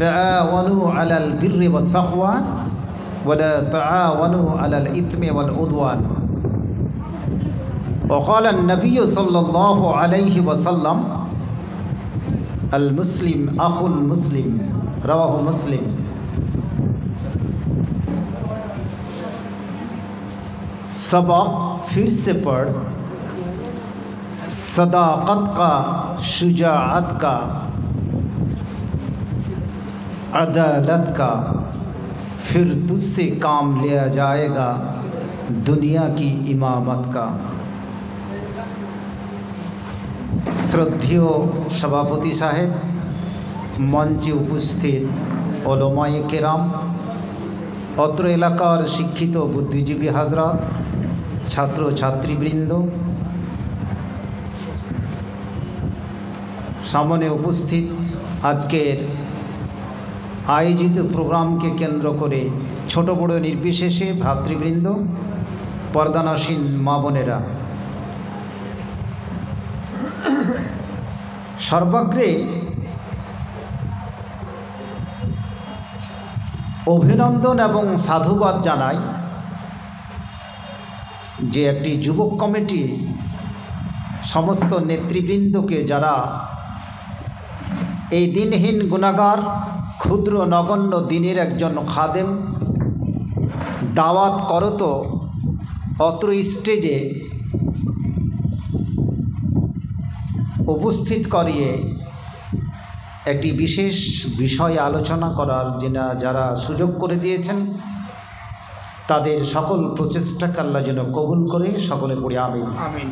তাআওয়ানু আলাল বিররি ওয়াত তাকওয়া ওয়া লা তাআওয়ানু আলাল ইথমি ওয়াল উদওয়ান। وقال النبي صلى الله عليه وسلم المسلم أخو المسلم رواه مسلم। सबक फिर से पढ़, सदाकत का, शुजाअत का, अदालत का, फिर तुझसे काम लिया जाएगा दुनिया की इमामत का। শ্রদ্ধেয় সভাপতি সাহেব, মঞ্চে উপস্থিত ওলামায়ে কেরাম, অত্র এলাকার শিক্ষিত বুদ্ধিজীবী হাজরাত, ছাত্র ছাত্রীবৃন্দ, সামনে উপস্থিত আজকের আয়োজিত প্রোগ্রামকে কেন্দ্র করে ছোট বড় নির্বিশেষে ভ্রাতৃবৃন্দ, পর্দানাসীন মা বোনেরা, সর্বাগ্রে অভিনন্দন এবং সাধুবাদ জানাই যে একটি যুবক কমিটি সমস্ত নেতৃবৃন্দকে, যারা এই দিনহীন গুনাহগার ক্ষুদ্র নগণ্য দিনের একজন খাদেম দাওয়াত করত অত্র স্টেজে উপস্থিত করিয়ে একটি বিশেষ বিষয় আলোচনা করার যারা সুযোগ করে দিয়েছেন, তাদের সকল প্রচেষ্টাকে আল্লাহ যেন কবুল করে, সকলে পড়ি আমিন আমিন।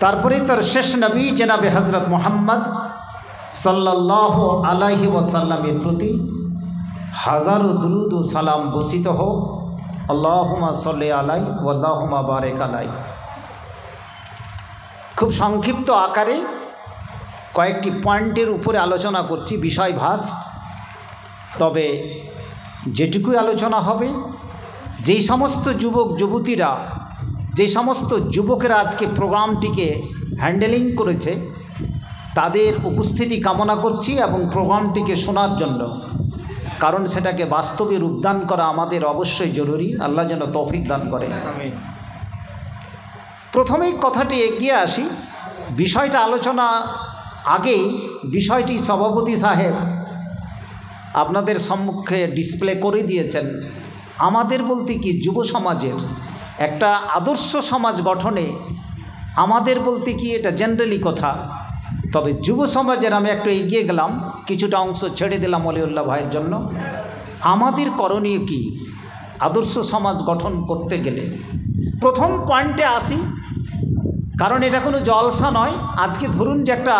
তারপরে তার শেষ নবী জনাবে হযরত মুহাম্মদ সাল্লাল্লাহু আলাইহি ওয়াসাল্লামের প্রতি হাজারো দুরূদ ও সালাম বর্ষিত হোক। আল্লাহুম্মা সাল্লি আলাইহি ওয়া আল্লাহুম্মা বারিক আলাইহি। খুব সংক্ষিপ্ত আকারে কয়েকটি পয়েন্টের উপরে আলোচনা করছি, বিষয় ভাস্ট, তবে যেটুকুই আলোচনা হবে, যেই সমস্ত যুবক যুবতীরা, যে সমস্ত যুবকেরা আজকে প্রোগ্রামটিকে হ্যান্ডেলিং করেছে, তাদের উপস্থিতি কামনা করছি এবং প্রোগ্রামটিকে শোনার জন্য, কারণ সেটাকে বাস্তবে রূপদান করা আমাদের অবশ্যই জরুরি। আল্লাহ যেন তৌফিক দান করে। প্রথমেই কথাটি এগিয়ে আসি, বিষয়টা আলোচনা আগেই বিষয়টি সভাপতি সাহেব আপনাদের সম্মুখে ডিসপ্লে করে দিয়েছেন। আমাদের বলতে কি, যুব সমাজের একটা আদর্শ সমাজ গঠনে আমাদের বলতে কি, এটা জেনারেলি কথা, তবে যুব সমাজের আমি একটু এগিয়ে গেলাম, কিছুটা অংশ ছেড়ে দিলাম অলিউল্লাহ ভাইয়ের জন্য। আমাদের করণীয় কি আদর্শ সমাজ গঠন করতে গেলে? প্রথম পয়েন্টে আসি, কারণ এটা কোনো জলসা নয়। আজকে ধরুন যে একটা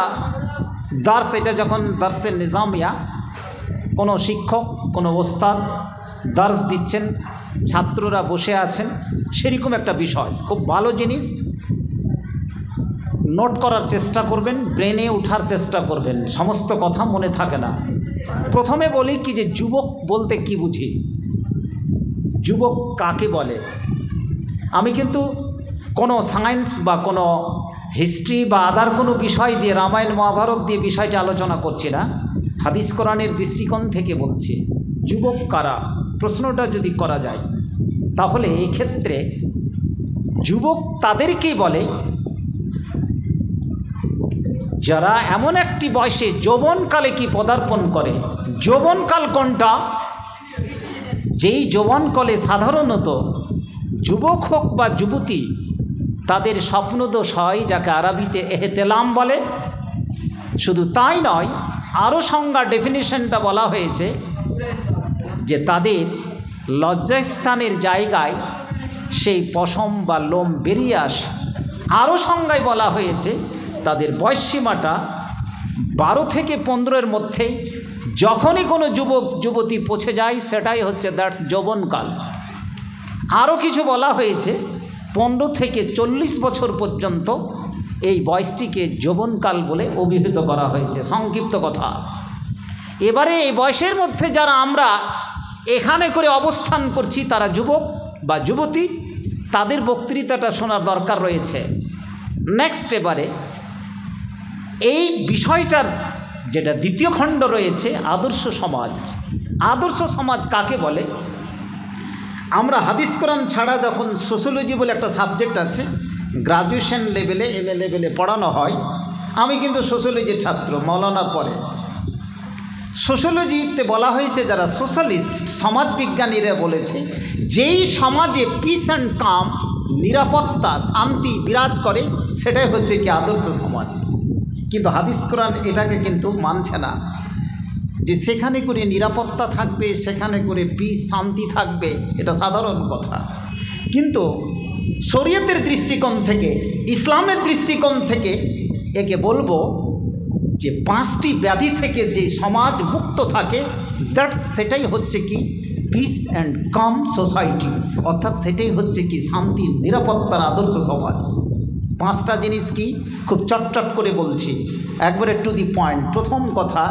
দার্স, এটা যখন দার্সের নিজামিয়া, কোনো শিক্ষক, কোনো ওস্তাদ দার্স দিচ্ছেন, ছাত্ররা বসে আছেন, সেরকম একটা বিষয়, খুব ভালো জিনিস, নোট করার চেষ্টা করবেন, ব্রেনে ওঠার চেষ্টা করবেন, সমস্ত কথা মনে থাকে না। প্রথমে বলি কি, যে যুবক বলতে কি বুঝি, যুবক কাকে বলে। আমি কিন্তু কোনো সায়েন্স বা কোনো হিস্ট্রি বা আদার কোনো বিষয় দিয়ে, রামায়ণ মহাভারত দিয়ে বিষয়টা আলোচনা করছি না, হাদিস কোরআনের দৃষ্টিকোণ থেকে বলছি। যুবক কারা, প্রশ্নটা যদি করা যায়, তাহলে এক্ষেত্রে যুবক তাদেরকেই বলে যারা এমন একটি বয়সে যৌবনকালে কি পদার্পণ করে। যৌবনকাল কোনটা? যেই যৌবনকালে সাধারণত যুবক হোক বা যুবতী, তাদের স্বপ্নদোষ হয়, যাকে আরবিতে এহতেলাম বলে। শুধু তাই নয়, আরও সংজ্ঞা, ডেফিনিশনটা বলা হয়েছে যে তাদের লজ্জাস্থানের জায়গায় সেই পশম বা লোম বেরিয়ে আসে। আরও সংজ্ঞায় বলা হয়েছে তাদের বয়সসীমাটা 12 থেকে 15-এর মধ্যে যখনই কোনো যুবক যুবতী পৌঁছে যায়, সেটাই হচ্ছে দ্যাটস যৌবনকাল। আরও কিছু বলা হয়েছে 15 থেকে 40 বছর পর্যন্ত এই বয়সটিকে যৌবনকাল বলে অভিহিত করা হয়েছে। সংক্ষিপ্ত কথা। এবারে এই বয়সের মধ্যে যারা আমরা এখানে করে অবস্থান করছি, তারা যুবক বা যুবতী, তাদের বক্তৃতাটা শোনার দরকার রয়েছে। নেক্সট, এবারে এই বিষয়টার যেটা দ্বিতীয় খণ্ড রয়েছে আদর্শ সমাজ। আদর্শ সমাজ কাকে বলে? আমরা হাদিস কোরআন ছাড়া যখন সোশ্যোলজি বলে একটা সাবজেক্ট আছে, গ্রাজুয়েশন লেভেলে MA লেভেলে পড়ানো হয়, আমি কিন্তু সোশ্যোলজির ছাত্র, মৌলানা পড়ে। সোশ্যোলজিতে বলা হয়েছে যারা সোশ্যালিস্ট সমাজবিজ্ঞানীরা বলেছে যেই সমাজে পিস অ্যান্ড কাম, নিরাপত্তা, শান্তি বিরাজ করে সেটাই হচ্ছে কি আদর্শ সমাজ। কিন্তু হাদিস কোরআন এটাকে কিন্তু মানছে না, যে সেখানে করে নিরাপত্তা থাকবে, সেখানে করে পিস শান্তি থাকবে, এটা সাধারণ কথা। কিন্তু শরীয়তের দৃষ্টিকোণ থেকে, ইসলামের দৃষ্টিকোণ থেকে একে বলবো যে 5টি ব্যাধি থেকে যে সমাজ মুক্ত থাকে, সেটাই হচ্ছে কি পিস অ্যান্ড কাম সোসাইটি, অর্থাৎ সেটাই হচ্ছে কি শান্তি নিরাপত্তার আদর্শ সমাজ। 5টা জিনিস কি খুব চটচট করে বলছি, একবারে টু দি পয়েন্ট। প্রথম কথা,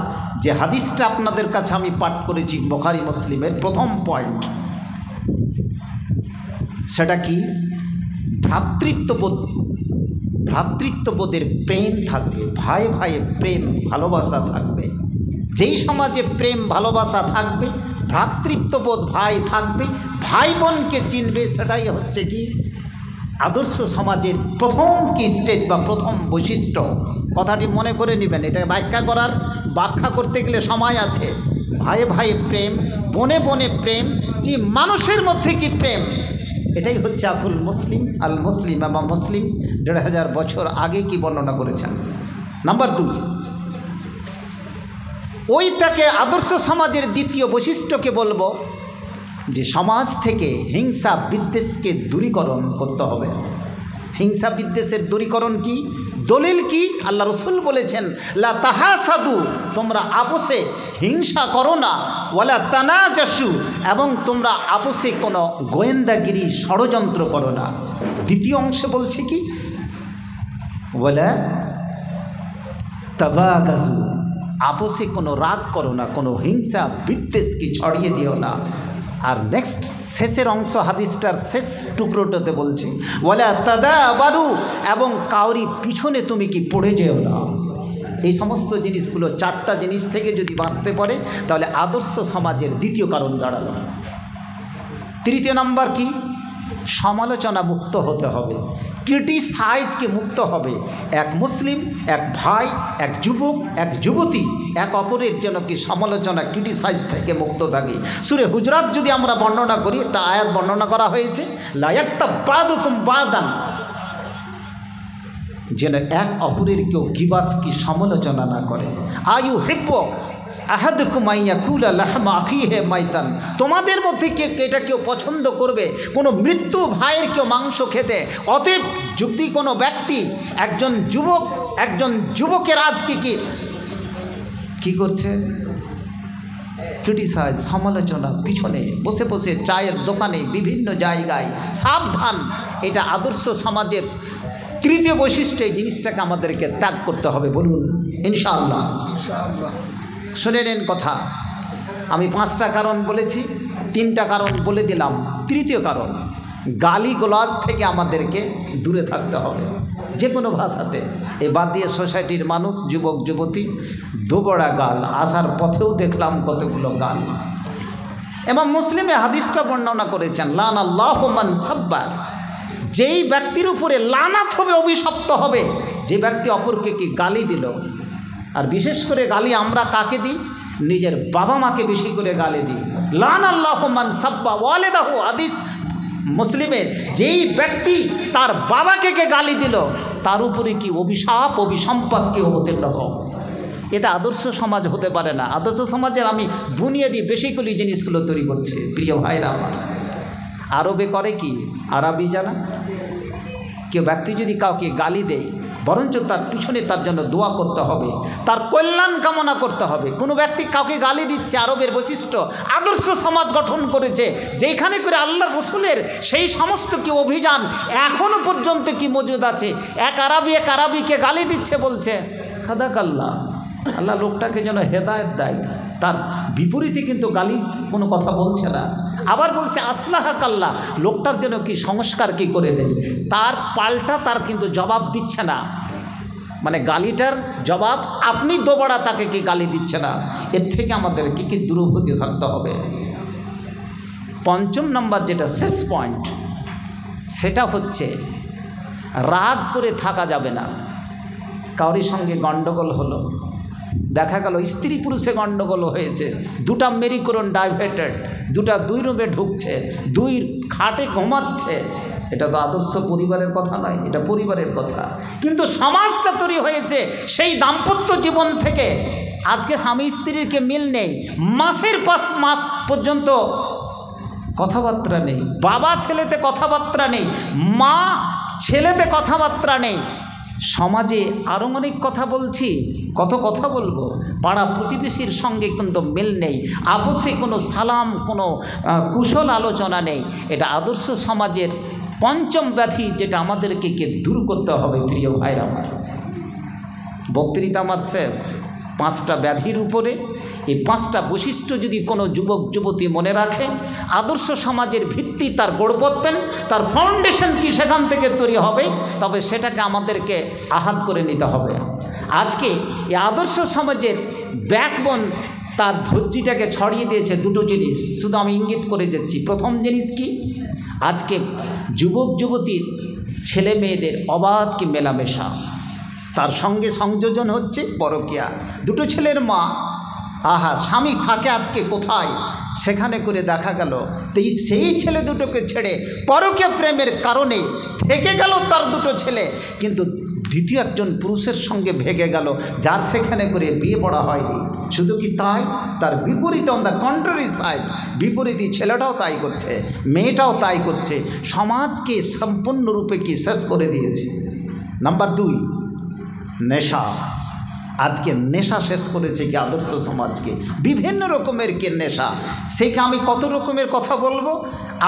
যে হাদিসটা আপনাদের কাছে আমি পাঠ করেছি বুখারী মুসলিমের, প্রথম পয়েন্ট সেটা কি? ভ্রাতৃত্ববোধের প্রেম থাকবে, ভাই ভাইয়ে প্রেম ভালোবাসা থাকবে। যেই সমাজে প্রেম ভালোবাসা থাকবে, ভ্রাতৃত্ববোধ ভাই থাকবে, ভাই বোনকে চিনবে, সেটাই হচ্ছে কি আদর্শ সমাজের প্রথম কি স্টেজ বা প্রথম বৈশিষ্ট্য। কথাটি মনে করে নেবেন, এটা ব্যাখ্যা করতে গেলে সময় আছে। ভাই ভাই প্রেম, বনে বনে প্রেম, যে মানুষের মধ্যে কি প্রেম, এটাই হচ্ছে আকুল মুসলিম। আল মুসলিম বা মুসলিম 1500 বছর আগে কি বর্ণনা করেছেন। নাম্বার 2, ওইটাকে আদর্শ সমাজের দ্বিতীয় বৈশিষ্ট্যকে বলবো যে সমাজ থেকে হিংসা বিদ্বেষকে দূরীকরণ করতে হবে। হিংসা বিদ্বেষের দূরীকরণ কি? দলিল কি? আল্লাহ রসুল বলেছেন লা তাহাসাদু, তোমরা আপোষে হিংসা করো না, ওয়ালা তানাজাসু, এবং তোমরা আপোষে কোনো গোয়েন্দাগিরি ষড়যন্ত্র করো না। দ্বিতীয় অংশে বলছে কি? ওয়ালা তাবাগাজু, আপোষে কোনো রাগ করো না, কোনো হিংসা বিদ্বেষকে ছড়িয়ে দিও না। আর নেক্সট শেষের অংশ হাদিসটার শেষ টুকরোটাতে বলছে ওয়ালা তাদাবারু, এবং কাউরি পিছনে তুমি কি পড়ে যেও না। এই সমস্ত জিনিসগুলো, 4টা জিনিস থেকে যদি বাঁচতে পারে তাহলে আদর্শ সমাজের দ্বিতীয় কারণ দাঁড়ালো। তৃতীয় নাম্বার কি? সমালোচনা মুক্ত হতে হবে, ক্রিটিসাইজকে মুক্ত হবে। এক মুসলিম, এক ভাই, এক যুবক, এক যুবতী এক অপরের জন্য কি সমালোচনা, ক্রিটিসাইজ থেকে মুক্ত থাকে। সূরা হুজরাত যদি আমরা বর্ণনা করি, একটা আয়াত বর্ণনা করা হয়েছে লা ইয়াক্তাব বাদুকুম বাদান, যেন এক অপরের কেউ গীবাত কি সমালোচনা না করে। আয়ু হিব্বু আহাদুকুম আইয়াকুলা লাহমা আখিহি মাইতান, তোমাদের মধ্যে এটা কেউ পছন্দ করবে কোনো মৃত্যু ভাইয়ের কেউ মাংস খেতে। অতএব যদি কোনো ব্যক্তি, একজন যুবকের আজকে কি করছে? ক্রিটিসাইজ, সমালোচনা, পিছনে বসে বসে চায়ের দোকানে বিভিন্ন জায়গায়, সাবধান। এটা আদর্শ সমাজের তৃতীয় বৈশিষ্ট্য। এই জিনিসটাকে আমাদেরকে ত্যাগ করতে হবে, বলুন ইনশাআল্লাহ। শুনে নেন কথা, আমি 5টা কারণ বলেছি, 3টা কারণ বলে দিলাম। তৃতীয় কারণ, গালিগালাজ থেকে আমাদেরকে দূরে থাকতে হবে যে কোনো ভাষাতে। এ বাদ দিয়ে সোসাইটির মানুষ, যুবক যুবতী দুবড়া গাল, আসার পথেও দেখলাম কতগুলো গাল। এবং মুসলিমে হাদিসটা বর্ণনা করেছেন লানাল্লাহু মান সাব্বা, যেই ব্যক্তির উপরে লানাত হবে, অভিশপ্ত হবে, যে ব্যক্তি অপরকে কি গালি দিল। আর বিশেষ করে গালি আমরা কাকে দিই? নিজের বাবা মাকে বেশি করে গালি দিই। লানাল্লাহু মান সাব্বা ওয়ালিদাহু, হাদিস মুসলিমের, যেই ব্যক্তি তার বাবাকে গালি দিল তার উপরে কি অভিশাপ, অভিসম্পদ কি অবতীর্ণ হোক। এটা আদর্শ সমাজ হতে পারে না। আদর্শ সমাজের আমি বুনিয়াদি বেসিক্যালি জিনিসগুলো তৈরি করছি। প্রিয় ভাইরা আমার, আরবে করে কি? আরবি জানা কেউ ব্যক্তি যদি কাউকে গালি দেয়, বরঞ্চ তার পিছনে তার জন্য দোয়া করতে হবে, তার কল্যাণ কামনা করতে হবে। কোনো ব্যক্তি কাউকে গালি দিচ্ছে, আরবের বৈশিষ্ট্য, আদর্শ সমাজ গঠন করেছে যেখানে করে আল্লাহ রসুলের সেই সমস্ত কি অভিযান এখনও পর্যন্ত কি মজুদ আছে। এক আরবিকে গালি দিচ্ছে, বলছে হাদাক আল্লাহ, আল্লাহ লোকটাকে যেন হেদায়েত দেয়। তার বিপরীতে কিন্তু গালি কোনো কথা বলছে না। আবার বলছে আসলাহাক আল্লাহ, লোকটার যেন কি সংস্কার কি করে দেয়। তার পাল্টা তার কিন্তু জবাব দিচ্ছে না। মানে গালিটার জবাব আপনি দোবারা তাকে কি গালি দিচ্ছে না, এর থেকে আমাদেরকে কি দূরভূতি থাকতে হবে। পঞ্চম নম্বর যেটা শেষ পয়েন্ট, সেটা হচ্ছে রাগ করে থাকা যাবে না। কারোর সঙ্গে গণ্ডগোল হলো, দেখা গেল স্ত্রী পুরুষে গণ্ডগোল হয়েছে, দুটা মেরিকোরন ডাইভার্টেড, দুটা দুই রুমে ঢুকছে, দুই খাটে ঘুমাচ্ছে, এটা তো আদর্শ পরিবারের কথা নয়, এটা পরিবারের কথা। কিন্তু সমাজটা তৈরি হয়েছে সেই দাম্পত্য জীবন থেকে। আজকে স্বামী স্ত্রীর মিল নেই, মাসের পর মাস পর্যন্ত কথাবার্তা নেই, বাবা ছেলেতে কথাবার্তা নেই, মা ছেলেতে কথাবার্তা নেই। সমাজে আরও অনেক কথা বলছি, কত কথা বলবো, পাড়া প্রতিবেশীর সঙ্গে কিন্তু মিল নেই, আপসে কোনো সালাম, কোনো কুশল আলোচনা নেই। এটা আদর্শ সমাজের পঞ্চম ব্যাধি, যেটা আমাদেরকে দূর করতে হবে। প্রিয় ভাইরা আমার, বক্তৃতা আমার শেষ। 5টা ব্যাধির উপরে, এই 5টা বৈশিষ্ট্য যদি কোনো যুবক যুবতী মনে রাখে, আদর্শ সমাজের ভিত্তি তার গড়ে পড়তেন, তার ফাউন্ডেশন কি সেখান থেকে তৈরি হবে, তবে সেটাকে আমাদেরকে আহাত করে নিতে হবে। আজকে এই আদর্শ সমাজের ব্যাকবোন তার ধৈর্যটাকে ছড়িয়ে দিয়েছে দুটো জিনিস, শুধু আমি ইঙ্গিত করে যাচ্ছি। প্রথম জিনিস কি, আজকে যুবক যুবতীর ছেলে মেয়েদের অবাধ কি মেলামেশা, তার সঙ্গে সংযোজন হচ্ছে পরকীয়া। দুটো ছেলের মা, আহা, স্বামী থাকে আজকে কোথায়, সেখানে করে দেখা গেল সেই ছেলে দুটোকে ছেড়ে পরকীয়া প্রেমের কারণে থেকে গেল তার দুটো ছেলে, কিন্তু দ্বিতীয় একজন পুরুষের সঙ্গে ভেগে গেল, যার সেখানে করে বিয়ে পড়া হয়নি। শুধু কি তাই, তার বিপরীতে, অন দ্য কন্ট্রারি সাইড, বিপরীতী ছেলেটাও তাই করছে, মেয়েটাও তাই করছে। সমাজকে সম্পূর্ণরূপে কি শেষ করে দিয়েছে। নাম্বার 2, নেশা। আজকে নেশা শেষ করেছে কি আদর্শ সমাজকে, বিভিন্ন রকমের কি নেশা। সেইকে আমি কত রকমের কথা বলবো,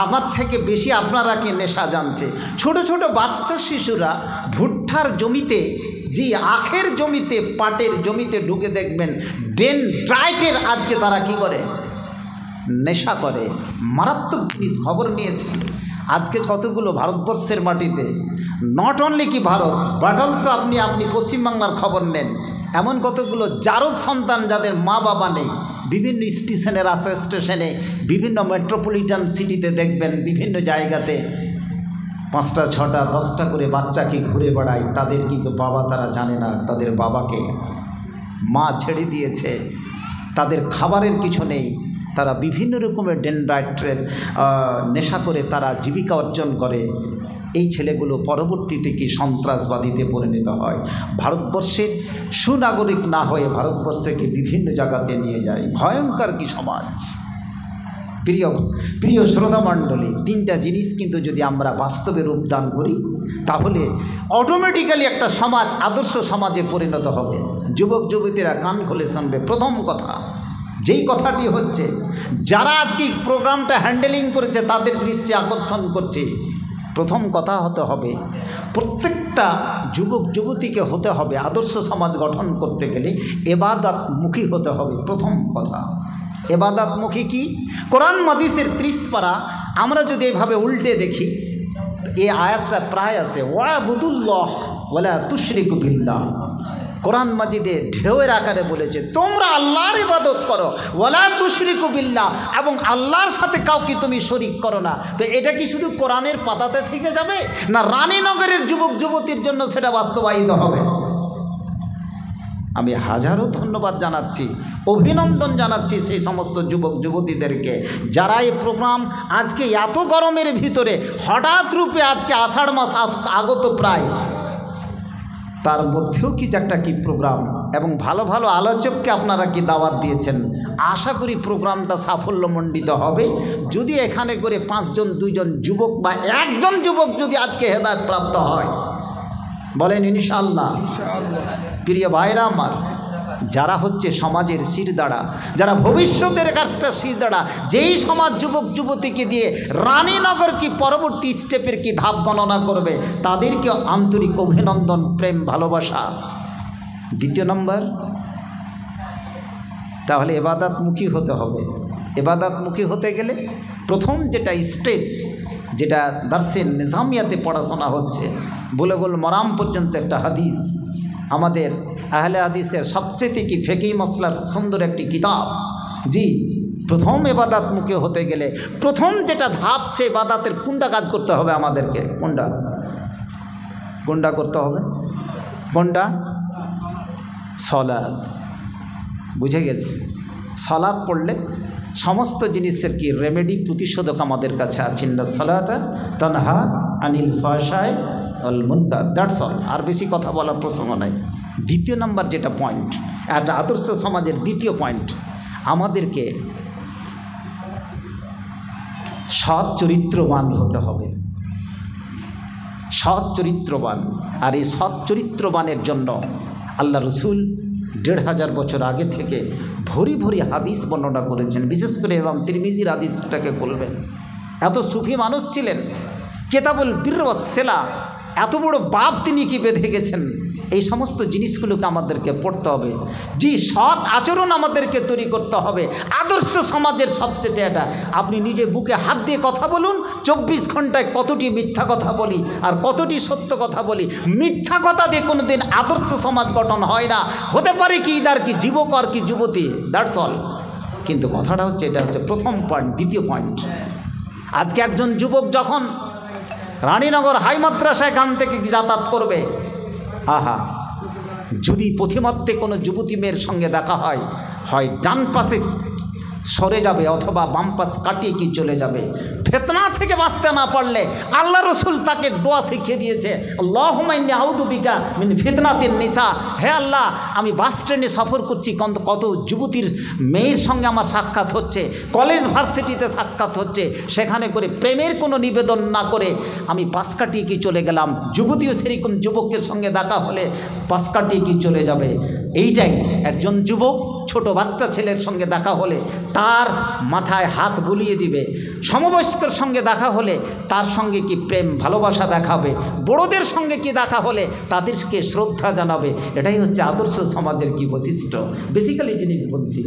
আমার থেকে বেশি আপনারা কি নেশা জানছে। ছোট ছোট বাচ্চা শিশুরা ভুট্টার জমিতে, যে আখের জমিতে, পাটের জমিতে ঢুকে দেখবেন ডেনড্রাইটের আজকে তারা কি করে, নেশা করে। মারাত্মক জিনিস খবর নিয়েছেন আজকে কতগুলো ভারতবর্ষের মাটিতে, নট অনলি কি ভারত, বাট অলসো আপনি পশ্চিমবাংলার খবর নেন, এমন কতগুলো জারজ সন্তান যাদের মা বাবা নেই, বিভিন্ন স্টেশনে, রাস্তা স্টেশনে, বিভিন্ন মেট্রোপলিটন সিটিতে দেখবেন বিভিন্ন জায়গাতে 5টা 6টা 10টা করে বাচ্চাকে ঘুরে বেড়ায়, তাদের কিন্তু বাবা তারা জানে না, তাদের বাবাকে মা ছেড়ে দিয়েছে, তাদের খাবারের কিছু নেই, তারা বিভিন্ন রকমের ডেনড্রাইটের নেশা করে তারা জীবিকা অর্জন করে। এই ছেলেগুলো পরবর্তীতে কি সন্ত্রাসবাদীতে পরিণত হয়, ভারতবর্ষের সুনাগরিক না হয়ে ভারতবর্ষকে বিভিন্ন জায়গাতে নিয়ে যায়। ভয়ঙ্কর কি সমাজ। প্রিয় শ্রোতামণ্ডলী, 3টা জিনিস কিন্তু যদি আমরা বাস্তবে রূপদান করি, তাহলে অটোমেটিক্যালি একটা সমাজ আদর্শ সমাজে পরিণত হবে। যুবক যুবতীরা কান খুলে শুনবে। প্রথম কথা, যেই কথাটি হচ্ছে, যারা আজকে প্রোগ্রামটা হ্যান্ডেলিং করেছে তাদের দৃষ্টি আকর্ষণ করছে, প্রথম কথা হতে হবে, প্রত্যেকটা যুবক যুবতীকে হতে হবে আদর্শ সমাজ গঠন করতে গেলে এবাদতমুখী হতে হবে। প্রথম কথা, এবাদতমুখী কি, কোরআন হাদিসের 30 পারা আমরা যদি এভাবে উল্টে দেখি, এই আয়াতটা প্রায় আছে, ওয়াবুদুল্লাহ ওয়ালা তুশরিকু বিল্লাহ। কোরআন মাজিদে ঢেউয়ের আকারে বলেছে, তোমরা আল্লাহর ইবাদত করো, ওয়ালা তুশরিকু বিল্লাহ, এবং আল্লাহর সাথে কাউকে তুমি শরিক করো না। তো এটা কি শুধু কোরআনের পাতাতে থেকে যাবে, না রানীনগরের যুবক যুবতীর জন্য সেটা বাস্তবায়িত হবে? আমি হাজারো ধন্যবাদ জানাচ্ছি, অভিনন্দন জানাচ্ছি সেই সমস্ত যুবক যুবতীদেরকে যারা এই প্রোগ্রাম আজকে এত গরমের ভিতরে হঠাৎ রূপে, আজকে আষাঢ় মাস আগত প্রায়, তার মধ্যেও কি একটা কি প্রোগ্রাম, এবং ভালো ভালো আলোচককে আপনারা কি দাওয়াত দিয়েছেন। আশা করি প্রোগ্রামটা সাফল্যমণ্ডিত হবে যদি এখানে করে 5 জন 2 জন যুবক বা 1 জন যুবক যদি আজকে হেদায়েত প্রাপ্ত হয়, বলেন ইনশাআল্লাহ। প্রিয় ভাইরা আমার, যারা হচ্ছে সমাজের শিরদাঁড়া, যারা ভবিষ্যতের একটা শিরদাঁড়া, যেই সমাজ যুবক যুবতীকে দিয়ে রানীনগর কি পরবর্তী স্টেপের কি ধাপ গণনা করবে, তাদেরকে আন্তরিক অভিনন্দন, প্রেম, ভালোবাসা। দ্বিতীয় নম্বর, তাহলে এবাদতমুখী হতে হবে। এবাদতমুখী হতে গেলে প্রথম যেটা স্টেজ, যেটা দার্সে নিজামিয়াতে পড়াশোনা হচ্ছে, বুলুগুল মারাম পর্যন্ত একটা হাদিস আমাদের আহলে হাদিসের সবচেয়ে কি ফিকহি মাসলার সুন্দর একটি কিতাব। জি, প্রথম ইবাদত মুখে হতে গেলে প্রথম যেটা ধাপ, সে ইবাদতের কোনটা কাজ করতে হবে আমাদেরকে? কোনটা করতে হবে? কোনটা? সলাত। বুঝে গেছে? সলাত পড়লে সমস্ত জিনিসের কি রেমেডি, প্রতিষেধক আমাদের কাছে আছে। ইন্না সালাতা তানহা আনিল ফাহশাই ওয়াল মুনকার, দ্যাটস অল। আর বেশি কথা বলার প্রসঙ্গ নাই। দ্বিতীয় নাম্বার যেটা পয়েন্ট, একটা আদর্শ সমাজের দ্বিতীয় পয়েন্ট, আমাদেরকে সৎ চরিত্রবান হতে হবে। সৎ চরিত্রবান। আর এই সৎ চরিত্রবানের জন্য আল্লাহ রসুল ১৫০০ বছর আগে থেকে ভরি ভরি হাদিস বর্ণনা করেছেন। বিশেষ করে ইমাম তিরমিজির হাদিসটাকে বলবেন। এত সুফি মানুষ ছিলেন, কেতাবুল বির ওয়াস সিলা, এত বড় বাপ তিনি কি বেঁধে গেছেন। এই সমস্ত জিনিসগুলোকে আমাদেরকে পড়তে হবে। জি, সৎ আচরণ আমাদেরকে তৈরি করতে হবে। আদর্শ সমাজের সবচেয়ে এটা, আপনি নিজে বুকে হাত দিয়ে কথা বলুন, ২৪ ঘন্টায় কতটি মিথ্যা কথা বলি আর কতটি সত্য কথা বলি। মিথ্যা কথা দিয়ে কোনো দিন আদর্শ সমাজ গঠন হয় না। হতে পারে কি ইদার কি যুবক আর কি যুবতী, দ্যাটস অল। কিন্তু কথাটা হচ্ছে, এটা হচ্ছে প্রথম পয়েন্ট। দ্বিতীয় পয়েন্ট, আজকে একজন যুবক যখন রানীনগর হাই মাদ্রাসা এখান থেকে যাতায়াত করবে, আহা, যদি পথিমধ্যে কোনো যুবতী মেয়ের সঙ্গে দেখা হয়, হয় ডান পাশে সরে যাবে অথবা বাম পাশ কাটিয়ে কি চলে যাবে। ফিতনা থেকে বাঁচতে না পারলে আল্লাহ রসুল তাকে দোয়া শিখিয়ে দিয়েছে, আল্লাহুম্মা ইন্নী আউযু বিকা মিন ফিতনাতিন নিসা। হে আল্লাহ, আমি বাস ট্রেনে সফর করছি, কত যুবতীর মেয়ের সঙ্গে আমার সাক্ষাৎ হচ্ছে, কলেজ ভার্সিটিতে সাক্ষাৎ হচ্ছে, সেখানে করে প্রেমের কোনো নিবেদন না করে আমি পাশ কাটিয়ে কি চলে গেলাম। যুবতীও সেরকম যুবকের সঙ্গে দেখা হলে পাশ কাটিয়ে কি চলে যাবে। এইটাই একজন যুবক ছোট বাচ্চা ছেলের সঙ্গে দেখা হলে তার মাথায় হাত বুলিয়ে দিবে। সমবয়স্কের সঙ্গে দেখা হলে তার সঙ্গে কি প্রেম ভালোবাসা দেখাবে। বড়দের সঙ্গে কি দেখা হলে তাদেরকে শ্রদ্ধা জানাবে। এটাই হচ্ছে আদর্শ সমাজের কি বৈশিষ্ট্য। বেসিক্যালি জিনিস বলছি,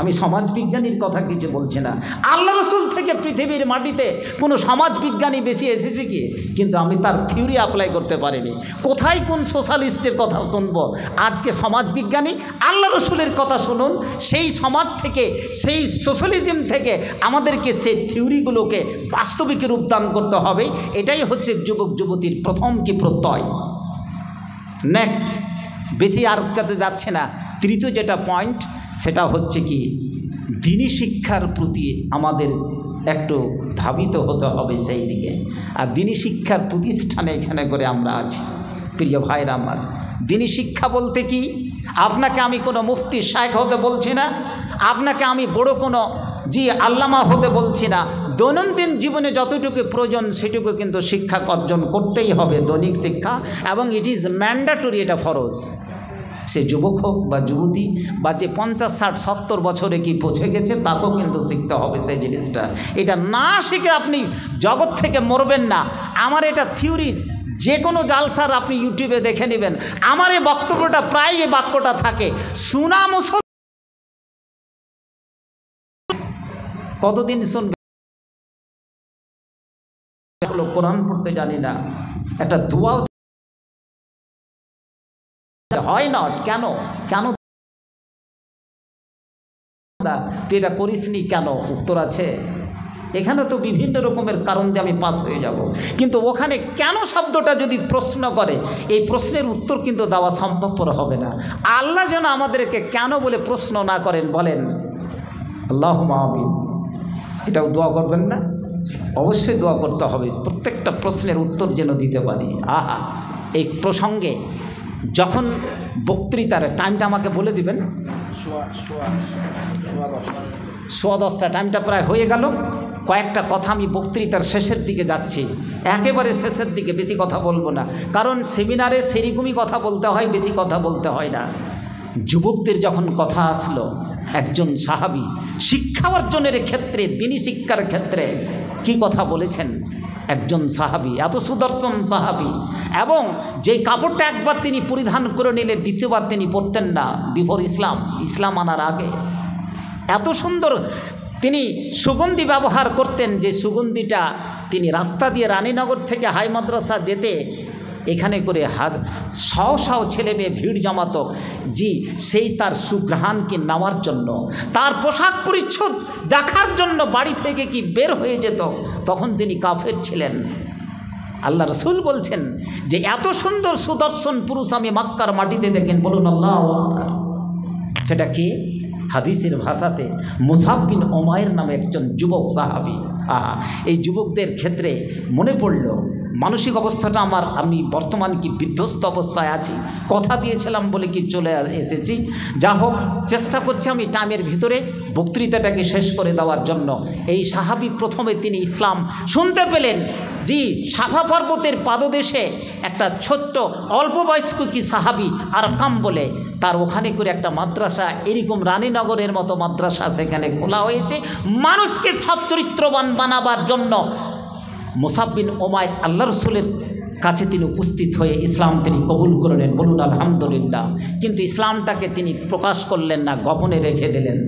আমি সমাজবিজ্ঞানীর কথা কিছু বলছি না। আল্লাহ রসুল থেকে পৃথিবীর মাটিতে কোনো সমাজবিজ্ঞানী বেশি এসেছে কি, কিন্তু আমি তার থিওরি অ্যাপ্লাই করতে পারিনি। কোথায় কোন সোশ্যালিস্টের কথা শুনবো? আজকে সমাজবিজ্ঞানী আল্লাহ রসুলের কথা শুনুন। সেই সমাজ থেকে, সেই সোশ্যালিজম থেকে আমাদেরকে সেই থিওরিগুলোকে বাস্তবিক রূপদান করতে হবে। এটাই হচ্ছে যুবক যুবতীর প্রথম কি প্রত্যয়। নেক্সট, বেশি আর কাছে যাচ্ছে না। তৃতীয় যেটা পয়েন্ট, সেটা হচ্ছে কি দ্বীনি শিক্ষার প্রতি আমাদের একটু ধাবিত হতে হবে সেই দিকে। আর দ্বীনি শিক্ষার প্রতিষ্ঠানে এখানে করে আমরা আছি। প্রিয় ভাইরা আমার, দ্বীনি শিক্ষা বলতে কি, আপনাকে আমি কোনো মুফতি শায়েখ হতে বলছি না, আপনাকে আমি বড় কোনো আল্লামা হতে বলছি না। দৈনন্দিন জীবনে যতটুকু প্রয়োজন সেটুকু কিন্তু শিক্ষা অর্জন করতেই হবে, দৈনিক শিক্ষা, এবং ইট ইজ ম্যান্ডেটরি, এটা ফরজ। সে যুবক হোক বা যুবতী বা যে 50, 60, 70 বছরে কি পৌঁছে গেছে, তাকেও কিন্তু শিখতে হবে সেই জিনিসটা। এটা না শিখে আপনি জগৎ থেকে মরবেন না। আমার এটা থিওরি, যে কোনো জালসার আপনি ইউটিউবে দেখে নেবেন, আমার এই বক্তব্যটা প্রায় এই বাক্যটা থাকে। সুনা মুসল কতদিন শুনবে, কোরআন পড়তে জানি না, একটা দোয়াও হয় না। কেন তুই এটা করিসনি কেন? উত্তর আছে এখানে। তো বিভিন্ন রকমের কারণ দিয়ে আমি পাস হয়ে যাব, কিন্তু ওখানে কেন শব্দটা যদি প্রশ্ন করে, এই প্রশ্নের উত্তর কিন্তু দেওয়া সম্ভবপর হবে না। আল্লাহ যেন আমাদেরকে কেন বলে প্রশ্ন না করেন। বলেন আল্লাহুম্মা আমিন। এটাও দোয়া করবেন না? অবশ্যই দোয়া করতে হবে, প্রত্যেকটা প্রশ্নের উত্তর যেন দিতে পারি। আহা, এই প্রসঙ্গে যখন বক্তৃতার টাইমটা আমাকে বলে দিবেন, 10:15 টাইমটা প্রায় হয়ে গেল। কয়েকটা কথা আমি বক্তৃতার শেষের দিকে যাচ্ছি, একেবারে শেষের দিকে, বেশি কথা বলবো না, কারণ সেমিনারে সেরকমই কথা বলতে হয়, বেশি কথা বলতে হয় না। যুবকদের যখন কথা আসলো, একজন সাহাবী শিক্ষা অর্জনের ক্ষেত্রে, দ্বীনি শিক্ষার ক্ষেত্রে কি কথা বলেছেন। একজন সাহাবী, এত সুদর্শন সাহাবী, এবং যেই কাপড়টা একবার তিনি পরিধান করে নিলে দ্বিতীয়বার তিনি পরতেন না বিফোর ইসলাম আনার আগে। এত সুন্দর তিনি সুগন্ধি ব্যবহার করতেন, যে সুগন্ধিটা তিনি রাস্তা দিয়ে রানীনগর থেকে হাই মাদ্রাসা যেতে এখানে করে শও শও ছেলে মেয়ে ভিড় জমাতো, জি সেই তার সুঘ্রাণকে নেওয়ার জন্য, তার পোশাক পরিচ্ছদ দেখার জন্য বাড়ি থেকে কি বের হয়ে যেত। তখন তিনি কাফের ছিলেন। আল্লাহ রসুল বলছেন যে এত সুন্দর সুদর্শন পুরুষ আমি মক্কার মাটিতে দেখেন, বলুন আল্লাহু আকবার। সেটা কি? হাদিসের ভাষাতে মুসাব বিন উমাইর নামে একজন যুবক সাহাবী। এই যুবকদের ক্ষেত্রে মনে পড়ল মানসিক অবস্থাটা আমার, আমি বর্তমান কি বিধ্বস্ত অবস্থায় আছি, কথা দিয়েছিলাম বলে কি চলে এসেছি। যা হোক, চেষ্টা করছি আমি টাইমের ভিতরে বক্তৃতাটাকে শেষ করে দেওয়ার জন্য। এই সাহাবী প্রথমে তিনি ইসলাম শুনতে পেলেন, জি সাফা পর্বতের পাদদেশে একটা ছোট্ট অল্প বয়স্ক কি সাহাবী আরকাম বলে, তার ওখানে করে একটা মাদ্রাসা, এরকম রানীনগরের মতো মাদ্রাসা সেখানে খোলা হয়েছে মানুষকে সচ্চরিত্রবান বানাবার জন্য। মুসাব বিন উমাইর আল্লাহ রসুলের কাছে তিনি উপস্থিত হয়ে ইসলাম তিনি কবুল করলেন, বলুন আলহামদুলিল্লাহ। কিন্তু ইসলামটাকে তিনি প্রকাশ করলেন না, গোপনে রেখে দিলেন।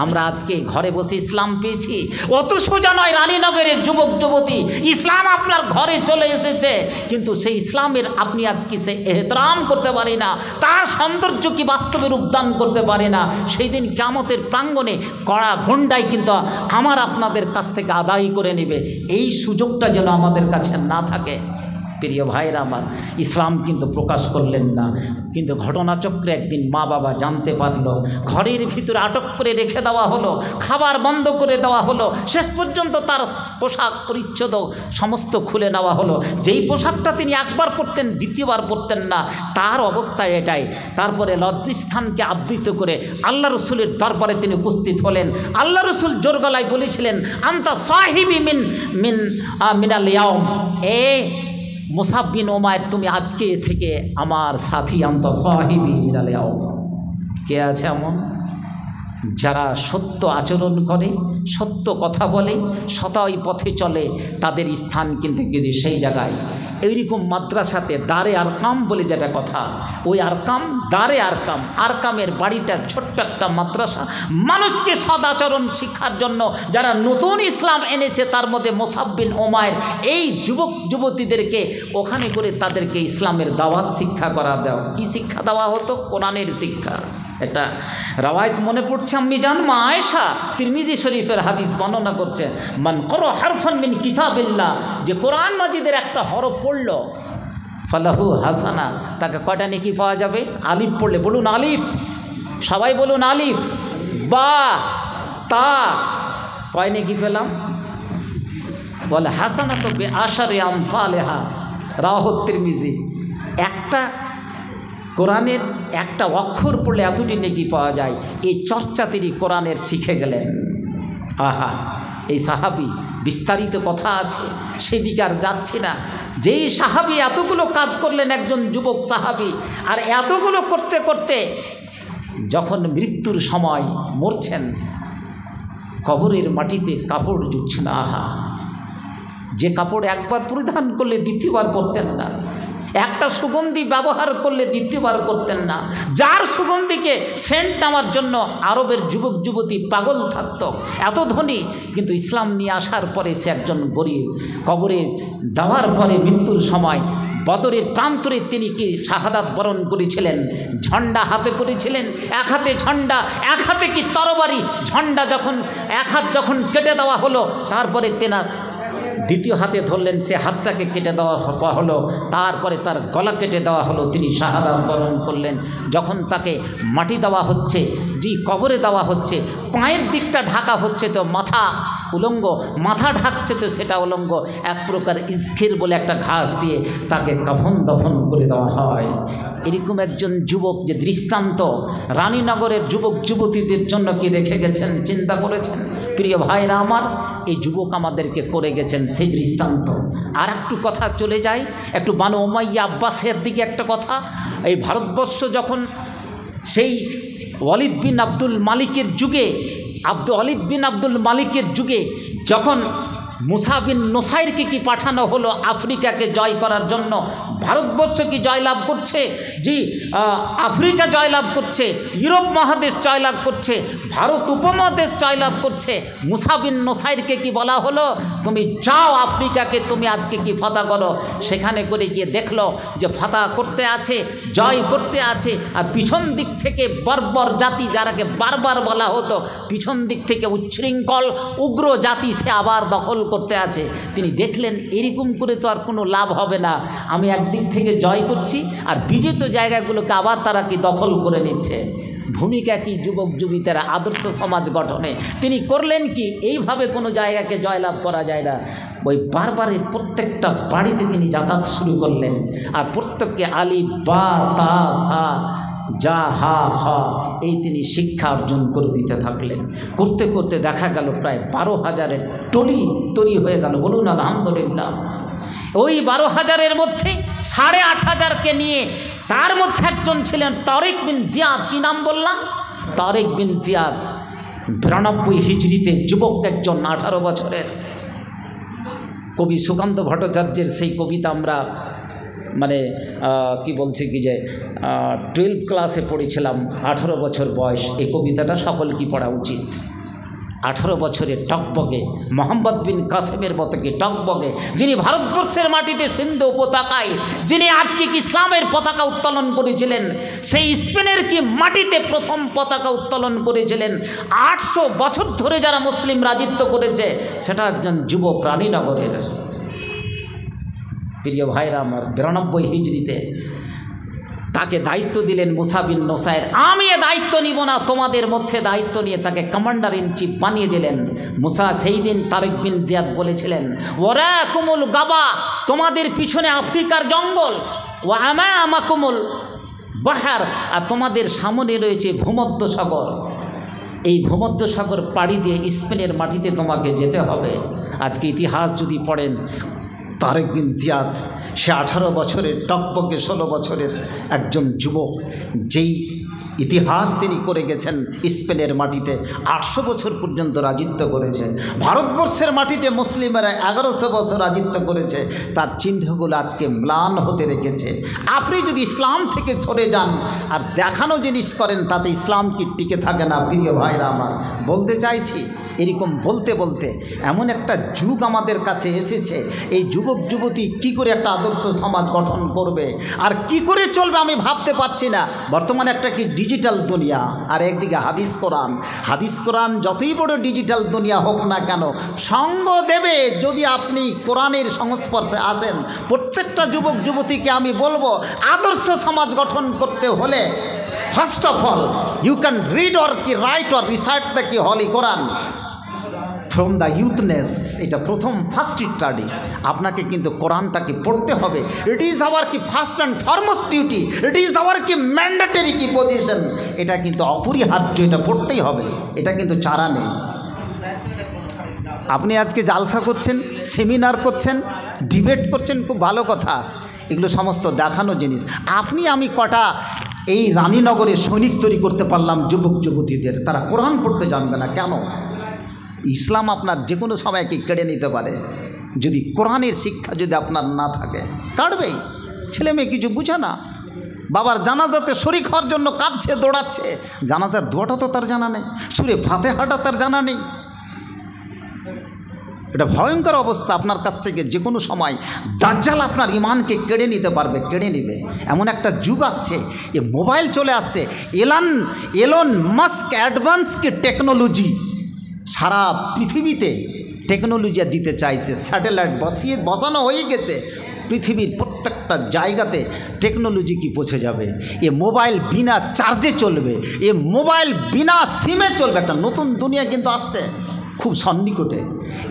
আমরা আজকে ঘরে বসে ইসলাম পেয়েছি, অত সোজা নয়। রানীনগরের যুবক যুবতী, ইসলাম আপনার ঘরে চলে এসেছে, কিন্তু সেই ইসলামের আপনি আজকে সে এহতরাম করতে পারি না, তার সৌন্দর্য কি বাস্তবে রূপদান করতে পারে না। সেই দিন কিয়ামতের প্রাঙ্গণে কড়া গণ্ডায় কিন্তু আমার আপনাদের কাছ থেকে আদায় করে নেবে। এই সুযোগটা যেন আমাদের কাছে না থাকে। প্রিয় ভাইরা আমার, ইসলাম কিন্তু প্রকাশ করলেন না। কিন্তু ঘটনাচক্রে একদিন মা বাবা জানতে পারল, ঘরের ভিতরে আটক করে রেখে দেওয়া হলো, খাবার বন্ধ করে দেওয়া হলো, শেষ পর্যন্ত তার পোশাক পরিচ্ছদ সমস্ত খুলে নেওয়া হলো। যেই পোশাকটা তিনি একবার পরতেন দ্বিতীয়বার পরতেন না, তার অবস্থা এটাই। তারপরে লজ্জাস্থানকে আবৃত করে আল্লাহ রসুলের দরবারে তিনি উপস্থিত হলেন। আল্লাহ রসুল জোর গলায় বলেছিলেন, আনতা সাহিবি মিনাল ইয়াউম, মুসাব বিন উমাইর তুমি আজকে থেকে আমার সাথী, আনতা সাহিবি মিনাল ইয়াউম। কে আছে এমন যারা সত্য আচরণ করে, সত্য কথা বলে, সতই পথে চলে, তাদের স্থান কিন্তু সেই জায়গায়। এইরকম মাদ্রাসাতে দারে আরকাম বলে যেটা কথা, ওই আরকাম দারে আরকাম, আরকামের বাড়িটা ছোট্ট একটা মাদ্রাসা, মানুষকে সদাচরণ শিক্ষার জন্য যারা নতুন ইসলাম এনেছে, তার মধ্যে মুসাব বিন উমাইর এই যুবক যুবতীদেরকে ওখানে করে তাদেরকে ইসলামের দাওয়াত শিক্ষা করা দেওয়া। কি শিক্ষা দেওয়া হতো? কোরআনের শিক্ষা। এটা রাওয়ায়াত মনে পড়ছে, আম্মি জান মা আয়েশা তিরমিজি শরীফের হাদিস বর্ণনা করছে, মান করো হারফান মিন কিতাবিল্লাহ, যে কোরআন মাজিদের একটা হরফ পড়ল, ফালাহু হাসানা, তাকে কয়টা নেকি পাওয়া যাবে? আলিফ পড়লে, বলুন আলিফ, সবাই বলুন আলিফ, বা তা, কয় নেকি পেলাম? বলে হাসানা তো বে আশারে আমসালিহা, রাওয়াহু তিরমিজি। একটা কোরআনের একটা অক্ষর পড়লে এতটি নেকি পাওয়া যায়, এই চর্চা তিনি কোরআনের শিখে গেলেন। আহা, এই সাহাবী, বিস্তারিত কথা আছে, সেদিকে আর যাচ্ছি না। যেই সাহাবী এতগুলো কাজ করলেন, একজন যুবক সাহাবী, আর এতগুলো করতে করতে যখন মৃত্যুর সময় মরছেন, কবরের মাটিতে কাপড় জুটছে না। আহা, যে কাপড় একবার পরিধান করলে দ্বিতীয়বার পরতেন না, একটা সুগন্ধি ব্যবহার করলে দ্বিতীয়বার করতেন না, যার সুগন্ধিকে সেন্ট নেওয়ার জন্য আরবের যুবক যুবতী পাগল থাকত, এত ধনী, কিন্তু ইসলাম নিয়ে আসার পরে সে একজন গরিব। কবরে দেওয়ার পরে মৃত্যুর সময় বদরের প্রান্তরে তিনি কি শাহাদাত বরণ করেছিলেন, ঝন্ডা হাতে করেছিলেন, এক হাতে ঝন্ডা, এক হাতে কি তরবারি। ঝন্ডা যখন এক হাত যখন কেটে দেওয়া হলো, তারপরে তেনার দ্বিতীয় হাতে ধরলেন, সে হাতটাকে কেটে দেওয়া হলো, তারপরে তার গলা কেটে দেওয়া হলো, তিনি শাহাদাত বরণ করলেন। যখন তাকে মাটি দেওয়া হচ্ছে, জি কবরে দেওয়া হচ্ছে, পায়ের দিকটা ঢাকা হচ্ছে তো মাথা উলঙ্গ, মাথা ঢাকছে তো সেটা উলঙ্গ, এক প্রকার ইজখির বলে একটা ঘাস দিয়ে তাকে কাফন দফন করে দেওয়া হয়। এরকম একজন যুবক, যে দৃষ্টান্ত রানীনগরের যুবক যুবতীদের জন্য কি রেখে গেছেন, চিন্তা করেছেন? প্রিয় ভাইরা আমার, এই যুবক আমাদেরকে করে গেছেন সেই দৃষ্টান্ত। আর একটু কথা চলে যায়, একটু বানু উমাইয়া আব্বাসের দিকে একটা কথা। এই ভারতবর্ষ যখন সেই ওয়ালিদ বিন আব্দুল মালিকের যুগে, ওয়ালিদ বিন আব্দুল মালিকের যুগে যখন মুসা বিন নুসাইরকে কি পাঠানো হলো আফ্রিকাকে জয় করার জন্য? ভারতবর্ষ কি জয়লাভ করছে? জি, আফ্রিকা জয়লাভ করছে, ইউরোপ মহাদেশ জয়লাভ করছে, ভারত উপমহাদেশ জয়লাভ করছে। মুসা বিন নুসাইরকে কি বলা হলো, তুমি যাও আফ্রিকাকে, তুমি আজকে কি ফাতা করো। সেখানে করে গিয়ে দেখলো যে ফাতা করতে আছে, জয় করতে আছে, আর পিছন দিক থেকে বর্বর জাতি, যারাকে বারবার বলা হতো পিছন দিক থেকে উচ্ছৃঙ্খল উগ্র জাতি, সে আবার দখল করতে আছে। তিনি দেখলেন এরকম করে তো আর কোনো লাভ হবে না, আমি একদিক থেকে জয় করছি আর বিজিত জায়গাগুলোকে আবার তারা কি দখল করে নিচ্ছে। ভূমিকা কি যুবক যুবতীরা আদর্শ সমাজ গঠনে তিনি করলেন কি? এইভাবে কোনো জায়গাকে জয়লাভ করা যায় না। ওই বারবারে প্রত্যেকটা বাড়িতে তিনি যাতায়াত শুরু করলেন, আর প্রত্যেককে আলিফ বা তা সা যা হা হা এই তিনি শিক্ষা অর্জন করে দিতে থাকলেন। করতে করতে দেখা গেল প্রায় 12,000-এর টলি তৈরি হয়ে গেল। বলুন আলহামদুলিল্লাহ। ওই 12,000-এর মধ্যে 8,500-কে নিয়ে, তার মধ্যে একজন ছিলেন তারিক বিন জিয়াদ। কি নাম বললাম? তারিক বিন জিয়াদ। 92 হিজরিতে যুবক একজন, 18 বছরের। কবি সুকান্ত ভট্টাচার্যের সেই কবিতা আমরা কি বলছি কি যে 12 ক্লাসে পড়েছিলাম, 18 বছর বয়স। এই কবিতাটা সকলকে পড়া উচিত। 18 বছরের টকবগে মোহাম্মদ বিন কাসেমের মতো কি টকবগে, যিনি ভারতবর্ষের মাটিতে সিন্ধু উপত্যকায় যিনি আজকে কি ইসলামের পতাকা উত্তোলন করেছিলেন, সেই স্পেনের কি মাটিতে প্রথম পতাকা উত্তোলন করেছিলেন। 800 বছর ধরে যারা মুসলিম রাজত্ব করেছে, সেটা একজন যুবক রানীনগরের। প্রিয় ভাইরা আমার, 92 হিজরিতে তাকে দায়িত্ব দিলেন মুসা বিন নুসাইর। আমি এ দায়িত্ব নিব না, তোমাদের মধ্যে দায়িত্ব নিয়ে তাকে কমান্ডার ইন চিফ বানিয়ে দিলেন। মুসা সেই দিন তারিক বিন জিয়াদ বলেছিলেন, ওরা কুমুল গাবা, তোমাদের পিছনে আফ্রিকার জঙ্গল, ও আমা আমাকুমুল বাহার, আর তোমাদের সামনে রয়েছে ভূমধ্যসাগর। এই ভূমধ্যসাগর পাড়ি দিয়ে স্পেনের মাটিতে তোমাকে যেতে হবে। আজকে ইতিহাস যদি পড়েন, তারিক বিন জিয়াদ সে 18 বছরের টকবগে 16 বছরের একজন যুবক, যেই ইতিহাস তিনি করে গেছেন স্পেনের মাটিতে। 800 বছর পর্যন্ত রাজত্ব করেছে। ভারতবর্ষের মাটিতে মুসলিমেরা 1100 বছর রাজত্ব করেছে। তার চিহ্নগুলো আজকে ম্লান হতে রেখেছে। আপনি যদি ইসলাম থেকে সরে যান আর দেখানো জিনিস করেন, তাতে ইসলাম কি টিকে থাকে না। প্রিয় ভাইরা আমার, বলতে চাইছি এরকম বলতে বলতে এমন একটা যুগ আমাদের কাছে এসেছে। এই যুবক যুবতী কি করে একটা আদর্শ সমাজ গঠন করবে আর কি করে চলবে আমি ভাবতে পারছি না। বর্তমানে একটা কি ডিজিটাল দুনিয়া, আর একদিকে হাদিস কোরআন। হাদিস কোরআন যতই বড় ডিজিটাল দুনিয়া হোক না কেন, সঙ্গ দেবে যদি আপনি কোরআনের সংস্পর্শে আসেন। প্রত্যেকটা যুবক যুবতীকে আমি বলবো, আদর্শ সমাজ গঠন করতে হলে first of all you can read or কি রাইট অর রিসার্চ দ্য কি হলি কোরআন ফ্রম দ্য ইউথনেস। এটা প্রথম ফার্স্ট স্টাডি। আপনাকে কিন্তু কোরআনটাকে পড়তে হবে। ইট ইজ আওয়ার কি first and foremost duty, it is our কি ম্যান্ডেটরি কি পজিশন। এটা কিন্তু অপরিহার্য, এটা পড়তেই হবে, এটা কিন্তু চারা নেই। আপনি আজকে জালসা করছেন, সেমিনার করছেন, ডিবেট করছেন, খুব ভালো কথা, এগুলো সমস্ত দেখানো জিনিস। আপনি আমি কটা এই রানীনগরে সৈনিক তৈরি করতে পারলাম যুবক যুবতীদের, তারা কোরআন পড়তে জানবে না কেন? ইসলাম আপনার যে কোনো সময়কে কেড়ে নিতে পারে যদি কোরআনের শিক্ষা যদি আপনার না থাকে। কাটবেই। ছেলে মেয়ে কিছু বুঝে না, বাবার জানাজাতে শরীক হওয়ার জন্য কাঁদছে, দৌড়াচ্ছে, জানাজার দোয়াটা তো তার জানা নেই, সুরে ফাতেহাটা তার জানা নেই। এটা ভয়ঙ্কর অবস্থা। আপনার কাছ থেকে যে কোনো সময় দাজ্জাল আপনার ইমানকে কেড়ে নিতে পারবে, কেড়ে নেবে। এমন একটা যুগ আসছে, এ মোবাইল চলে আসছে। এলন মাস্ক অ্যাডভান্স কি টেকনোলজি সারা পৃথিবীতে টেকনোলজি দিতে চাইছে। স্যাটেলাইট বসানো হয়ে গেছে পৃথিবীর প্রত্যেকটা জায়গাতে। টেকনোলজি কি পৌঁছে যাবে। এ মোবাইল বিনা চার্জে চলবে, এ মোবাইল বিনা সিমে চলবে। একটা নতুন দুনিয়া কিন্তু আসছে খুব সন্নিকটে।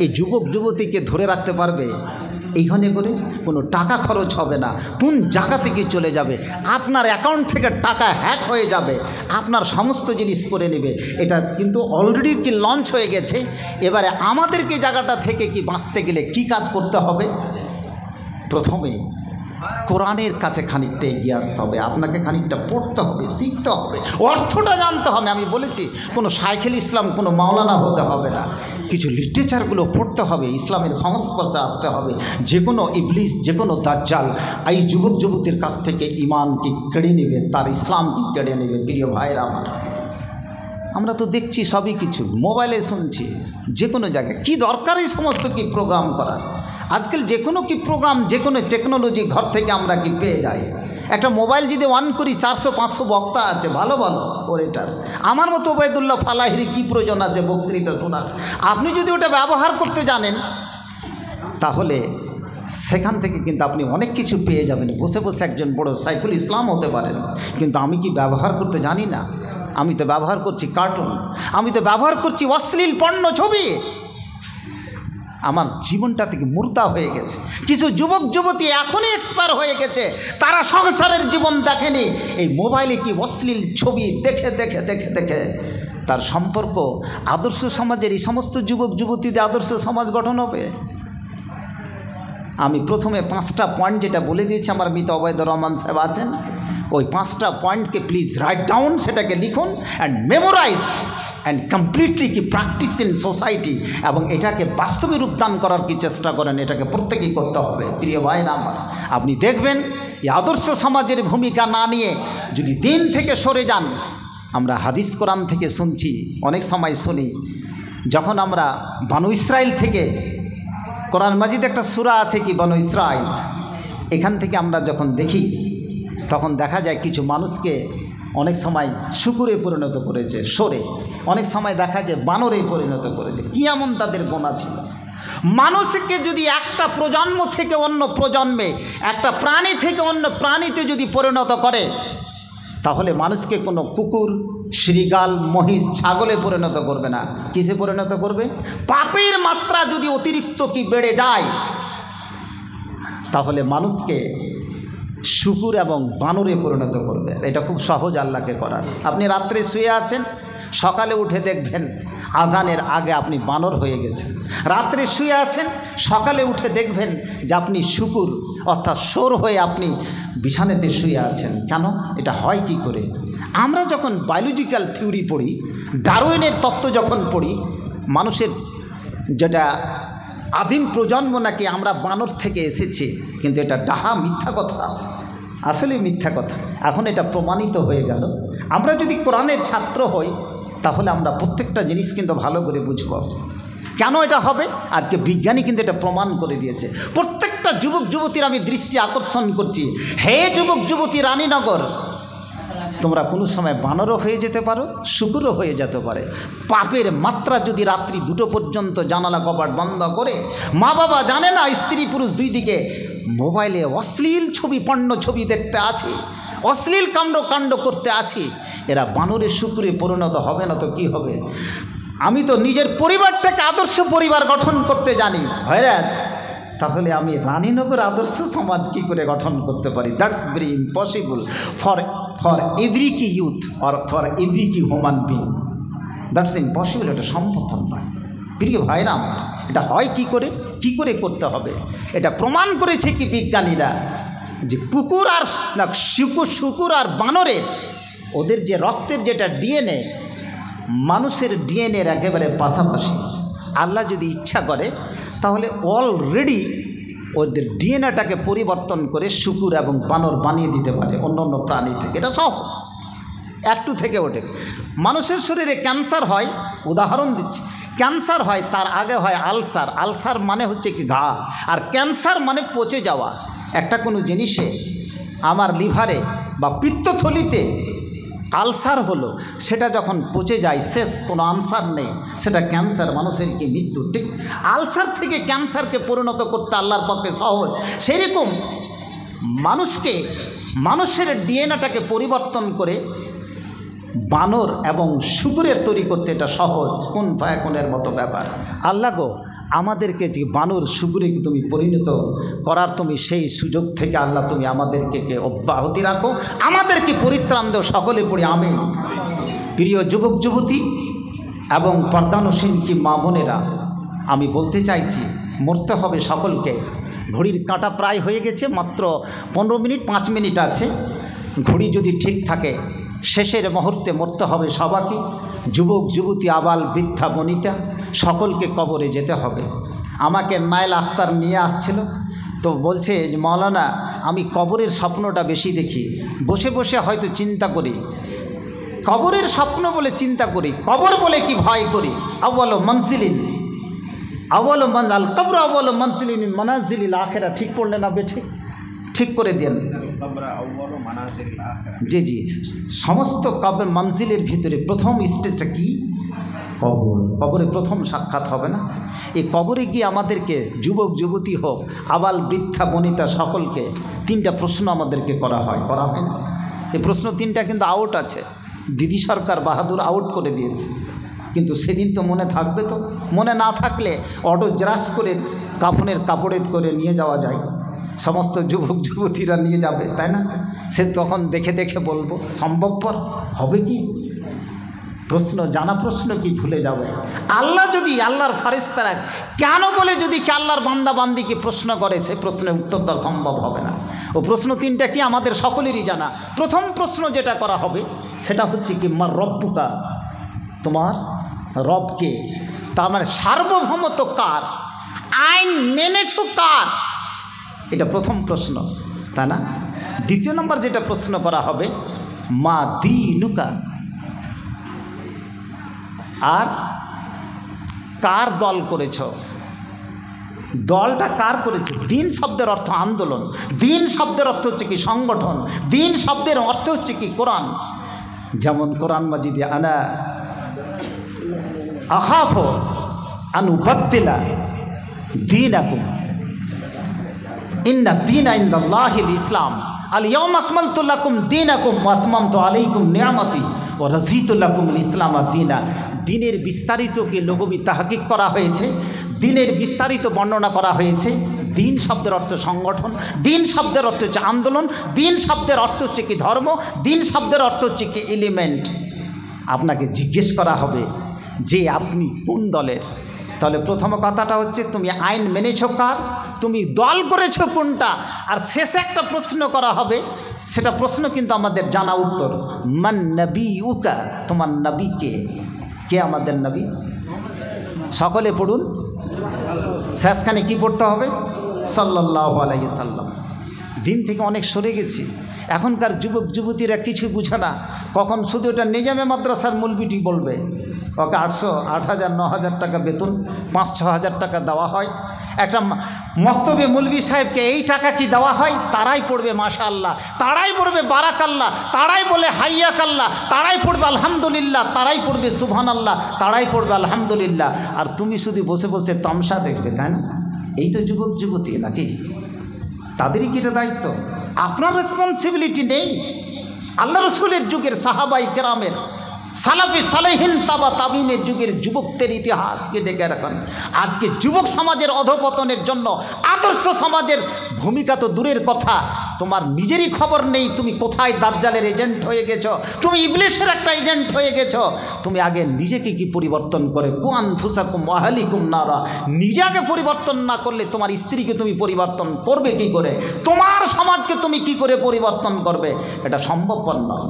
এই যুবক যুবতীকে ধরে রাখতে পারবে এইখানে করে কোনো টাকা খরচ হবে না। কোন জায়গা থেকে চলে যাবে, আপনার অ্যাকাউন্ট থেকে টাকা হ্যাক হয়ে যাবে, আপনার সমস্ত জিনিস করে নেবে। এটা কিন্তু অলরেডি কি লঞ্চ হয়ে গেছে। এবারে আমাদেরকে জায়গাটা থেকে কি বাঁচতে গেলে কি কাজ করতে হবে? প্রথমেই কোরআনের কাছে খানিকটা এগিয়ে আসতে হবে, আপনাকে খানিকটা পড়তে হবে, শিখতে হবে, অর্থটা জানতে হবে। আমি বলেছি কোনো শাইখুল ইসলাম, কোনো মাওলানা হতে হবে না, কিছু লিটারেচারগুলো পড়তে হবে, ইসলামের সংস্পর্শে আসতে হবে। যে কোনো ইবলিস, যে কোনো দাজ্জাল এই যুবক যুবতীর কাছ থেকে ঈমানকে কেড়ে নেবে, তার ইসলামকে কেড়ে নেবে। প্রিয় ভাইরা আমার, আমরা তো দেখছি সবই কিছু, মোবাইলে শুনছি, যে কোনো জায়গায় কী দরকার এই সমস্ত কি প্রোগ্রাম করার। আজকাল যে কোনো কি প্রোগ্রাম, যে কোনো টেকনোলজি ঘর থেকে আমরা কি পেয়ে যাই। একটা মোবাইল যদি অন করি 400-500 বক্তা আছে, ভালো ভালো ওরেটার। আমার মতো ওবায়দুল্লাহ ফালাহির কী প্রয়োজন আছে বক্তৃতা শোনার? আপনি যদি ওটা ব্যবহার করতে জানেন তাহলে সেখান থেকে কিন্তু আপনি অনেক কিছু পেয়ে যাবেন। বসে বসে একজন বড় শাইখুল ইসলাম হতে পারেন, কিন্তু আমি কি ব্যবহার করতে জানি না? আমি তো ব্যবহার করছি কার্টুন, আমি তো ব্যবহার করছি অশ্লীল পণ্য ছবি। আমার জীবনটা থেকে মুর্দা হয়ে গেছে। কিছু যুবক যুবতী এখনই এক্সপায়ার হয়ে গেছে, তারা সংসারের জীবন দেখেনি, এই মোবাইলে কি অশ্লীল ছবি দেখে দেখে দেখে দেখে তার সম্পর্ক আদর্শ সমাজের এই সমস্ত যুবক যুবতীদের আদর্শ সমাজ গঠন হবে। আমি প্রথমে 5টা পয়েন্ট যেটা বলে দিয়েছি, আমার মিত অবৈধুর রহমান সাহেব আছেন, ওই 5টা পয়েন্টকে প্লিজ রাইট ডাউন, সেটাকে লিখুন অ্যান্ড মেমোরাইজ অ্যান্ড কমপ্লিটলি কি প্র্যাকটিস ইন সোসাইটি, এবং এটাকে বাস্তবে রূপদান করার কি চেষ্টা করেন, এটাকে প্রত্যেকেই করতে হবে। প্রিয় ভাইরা আমার, আপনি দেখবেন এই আদর্শ সমাজের ভূমিকা না নিয়ে যদি দিন থেকে সরে যান। আমরা হাদিস কোরআন থেকে শুনছি, অনেক সময় শুনি, যখন আমরা বানু ইসরাইল থেকে, কোরআন মাজিদ একটা সূরা আছে কি বানু ইসরাইল, এখান থেকে আমরা যখন দেখি তখন দেখা যায় কিছু মানুষকে অনেক সময় শুকুরে পরিণত করেছে, সরে, অনেক সময় দেখা যায় বানরে পরিণত করেছে। কি এমন তাদের গোনা ছিল? মানুষকে যদি একটা প্রজন্ম থেকে অন্য প্রজন্মে, একটা প্রাণী থেকে অন্য প্রাণীতে যদি পরিণত করে, তাহলে মানুষকে কোনো কুকুর, শৃগাল, মহিষ, ছাগলে পরিণত করবে না। কিসে পরিণত করবে? পাপের মাত্রা যদি অতিরিক্ত কি বেড়ে যায়, তাহলে মানুষকে শুকুর এবং বানরে পরিণত করবে। এটা খুব সহজ আল্লাহকে করার। আপনি রাত্রে শুয়ে আছেন, সকালে উঠে দেখবেন আজানের আগে আপনি বানর হয়ে গেছেন। রাত্রে শুয়ে আছেন, সকালে উঠে দেখবেন যে আপনি শুকুর অর্থাৎ সোর হয়ে আপনি বিছানাতে শুয়ে আছেন। কেন? এটা হয় কি করে? আমরা যখন বায়োলজিক্যাল থিওরি পড়ি, ডারউইনের তত্ত্ব যখন পড়ি, মানুষের যেটা আদিম প্রজন্ম নাকি আমরা বানর থেকে এসেছি, কিন্তু এটা ডাহা মিথ্যা কথা, আসলে মিথ্যা কথা। এখন এটা প্রমাণিত হয়ে গেল। আমরা যদি কোরআনের ছাত্র হই তাহলে আমরা প্রত্যেকটা জিনিস কিন্তু ভালো করে বুঝব। কেন এটা হবে? আজকে বিজ্ঞানী কিন্তু এটা প্রমাণ করে দিয়েছে। প্রত্যেকটা যুবক যুবতীর আমি দৃষ্টি আকর্ষণ করছি, হে যুবক যুবতী রানীনগর, তোমরা কোনো সময় বানরও হয়ে যেতে পারো, শুকুরও হয়ে যেতে পারে। পাপের মাত্রা যদি রাত্রি 2টো পর্যন্ত জানালা কপাট বন্ধ করে, মা বাবা জানে না স্ত্রী পুরুষ দুই দিকে মোবাইলে অশ্লীল ছবি, পণ্য ছবি দেখতে আছে, অশ্লীল কাণ্ড করতে আছে, এরা বানরের শুকুরে পরিণত হবে না তো কি হবে? আমি তো নিজের পরিবারটাকে আদর্শ পরিবার গঠন করতে জানি, ভাইরাস, তাহলে আমি রানীনগর আদর্শ সমাজ কী করে গঠন করতে পারি? That's very impossible for every কি ইউথ অর ফর এভরি কি হিউম্যান বিং। দ্যাটস ইম্পসিবল, এটা সম্ভব নয়। প্রিয় ভাইরা আমার, এটা হয় কি করে, কি করে করতে হবে? এটা প্রমাণ করেছে কি বিজ্ঞানীরা, যে কুকুর আর না শুকুর আর বানরের ওদের যে রক্তের যেটা ডিএনএ, মানুষের ডিএনএর একেবারে পাশাপাশি। আল্লাহ যদি ইচ্ছা করে তাহলে অলরেডি ওদের ডিএনএটাকে পরিবর্তন করে শুকুর এবং বানর বানিয়ে দিতে পারে অন্য অন্য প্রাণী থেকে। এটা সব একটু থেকে ওঠে। মানুষের শরীরে ক্যান্সার হয়, উদাহরণ দিচ্ছি, ক্যান্সার হয়, তার আগে হয় আলসার। আলসার মানে হচ্ছে কি ঘা, আর ক্যান্সার মানে পচে যাওয়া। একটা কোনো জিনিসে আমার লিভারে বা পিত্তথলিতে আলসার হলো, সেটা যখন পচে যায়, শেষ, কোনো আনসার নেই, সেটা ক্যান্সার, মানুষের কি মৃত্যু। ঠিক আলসার থেকে ক্যান্সারকে পরিণত করতে আল্লাহর পক্ষে সহজ। সেরকম মানুষকে, মানুষের ডিএনএটাকে পরিবর্তন করে বানর এবং শুকুরের তৈরি করতে এটা সহজ, কোন ফায়াকুনের মতো ব্যাপার। আল্লাহ গো, আমাদেরকে যে বানর শুকুরে কি তুমি পরিণত করার তুমি সেই সুযোগ থেকে আল্লাহ তুমি আমাদেরকে অব্যাহতি রাখো, আমাদেরকে পরিত্রাণ দেও, সকলে পড়ি আমিন। প্রিয় যুবক যুবতী এবং পর্দানসীন কি মা বোনেরা, আমি বলতে চাইছি, মরতে হবে সকলকে, ঘড়ির কাঁটা প্রায় হয়ে গেছে, মাত্র 15 মিনিট 5 মিনিট আছে। ঘড়ি যদি ঠিক থাকে শেষের মুহূর্তে মরতে হবে সবাইকে, যুবক যুবতী আবাল বৃদ্ধা বনিতা সকলকে কবরে যেতে হবে। আমাকে নাইল আখতার নিয়ে আসছিল, তো বলছে যে মৌলানা আমি কবরের স্বপ্নটা বেশি দেখি, বসে বসে হয়তো চিন্তা করি, কবরের স্বপ্ন বলে চিন্তা করি, কবর বলে কি ভয় করি। আউয়ালু মনজিলিন আউয়ালু মনজাল কবর আউয়ালু মনজিলিন মানাজিলিল আখিরা। ঠিক পড়লে না বেঠে? ঠিক করে দেন। জি জি, সমস্ত কবর মঞ্জিলের ভিতরে প্রথম স্টেজটা কি? কবর। কবরে প্রথম সাক্ষাৎ হবে না? এই কবরে গিয়ে আমাদেরকে যুবক যুবতী হোক আবাল বৃদ্ধা বনিতা সকলকে 3টা প্রশ্ন আমাদেরকে করা হয় না? এই প্রশ্ন 3টা কিন্তু আউট আছে, দিদি সরকার বাহাদুর আউট করে দিয়েছে। কিন্তু সেদিন তো মনে থাকবে, তো মনে না থাকলে অটো জেরাস করে কাফনের কাপড়ে করে নিয়ে যাওয়া যায়, সমস্ত যুবক যুবতীরা নিয়ে যাবে, তাই না? সে তখন দেখে দেখে বলবো, সম্ভবপর হবে কি? প্রশ্ন, জানা প্রশ্ন কি ভুলে যাবে? আল্লাহ যদি, আল্লাহর ফারিস্তারা কেন বলে যদি আল্লাহর বান্দা বান্দিকে প্রশ্ন করে, সে প্রশ্নের উত্তর দেওয়া সম্ভব হবে না। ও প্রশ্ন 3টা কি আমাদের সকলেরই জানা। প্রথম প্রশ্ন যেটা করা হবে সেটা হচ্ছে কি, মার রব্বুকা, তোমার রবকে, তার মানে সার্বভৌমত্ব কার, আইন মেনেছ কার, এটা প্রথম প্রশ্ন, তাই না? দ্বিতীয় নম্বর যেটা প্রশ্ন করা হবে, মা দীনুকা, আর কার দল করেছ, দলটা কার করেছে। দিন শব্দের অর্থ আন্দোলন, দিন শব্দের অর্থ হচ্ছে কি সংগঠন, দিন শব্দের অর্থ হচ্ছে কি কোরআন। যেমন কোরআন মাজিদে আনা আখাফু আন উবাদ্দিলা দীনাকুম ইন্না দীনা ইনদাল্লাহিল ইসলাম আল ইয়াউমা আকমালতু লাকুম দীনাকুম ওয়া আতমামতু আলাইকুম নিয়ামতি ওয়া রাযীতু লাকুমুল ইসলাম দীনা। দিনের বিস্তারিতকে লঘবি তাহকিক করা হয়েছে, দিনের বিস্তারিত বর্ণনা করা হয়েছে। দিন শব্দের অর্থ সংগঠন, দিন শব্দের অর্থ হচ্ছে আন্দোলন, দিন শব্দের অর্থ হচ্ছে কি ধর্ম, দিন শব্দের অর্থ হচ্ছে কি এলিমেন্ট। আপনাকে জিজ্ঞেস করা হবে যে আপনি কোন দলের। তাহলে প্রথম কথাটা হচ্ছে তুমি আইন মেনেছো কার, তুমি দল করেছো কোনটা। আর শেষে একটা প্রশ্ন করা হবে, সেটা প্রশ্ন কিন্তু আমাদের জানা উত্তর, মান নবী উকা, তোমার নবী কে, কে আমাদের নবী। সকলে পড়ুন, শেষখানে কি পড়তে হবে, সাল্লাল্লাহু আলাইহি সাল্লাম। দিন থেকে অনেক সরে গেছি, এখনকার যুবক যুবতীরা কিছু বুঝে না। কখন শুধু ওটা নিজামে মাদ্রাসার মূলবিটি বলবে, ওকে 800, 8,000, 9,000 টাকা বেতন, 5-6 হাজার টাকা দেওয়া হয়। একটা মক্তবে মৌলবি সাহেবকে এই টাকা কি দেওয়া হয়, তারাই পড়বে মাশাআল্লাহ, তারাই পড়বে বারাকাল্লাহ, তারাই বলে হাইয়াকাল্লাহ, তারাই পড়বে আলহামদুলিল্লাহ, তারাই পড়বে সুবহানাল্লাহ, তারাই পড়বে আলহামদুলিল্লাহ। আর তুমি শুধু বসে বসে তামসা দেখবে, তাই না? এই তো যুবক যুবতী নাকি? তাদেরই কি এটা দায়িত্ব? আপনার রেসপন্সিবিলিটি নেই? আল্লাহ রসুলের যুগের সাহাবাই কেরামের, সালাফি সালেহিন তাবা তাবিনের যুগের যুবকদের ইতিহাসকে ডেকে রাখেন। আজকে যুবক সমাজের অধপতনের জন্য আদর্শ সমাজের ভূমিকা তো দূরের কথা, তোমার নিজেরই খবর নেই তুমি কোথায় দাজ্জালের এজেন্ট হয়ে গেছো, তুমি ইবলিসের একটা এজেন্ট হয়ে গেছো। তুমি আগে নিজেকে কি পরিবর্তন করে, কু আনফুসাকুম ওয়া আহলিকুম নারা, নিজে আগে পরিবর্তন না করলে তোমার স্ত্রীকে তুমি পরিবর্তন করবে কি করে, তোমার সমাজকে তুমি কি করে পরিবর্তন করবে, এটা সম্ভবপর নয়।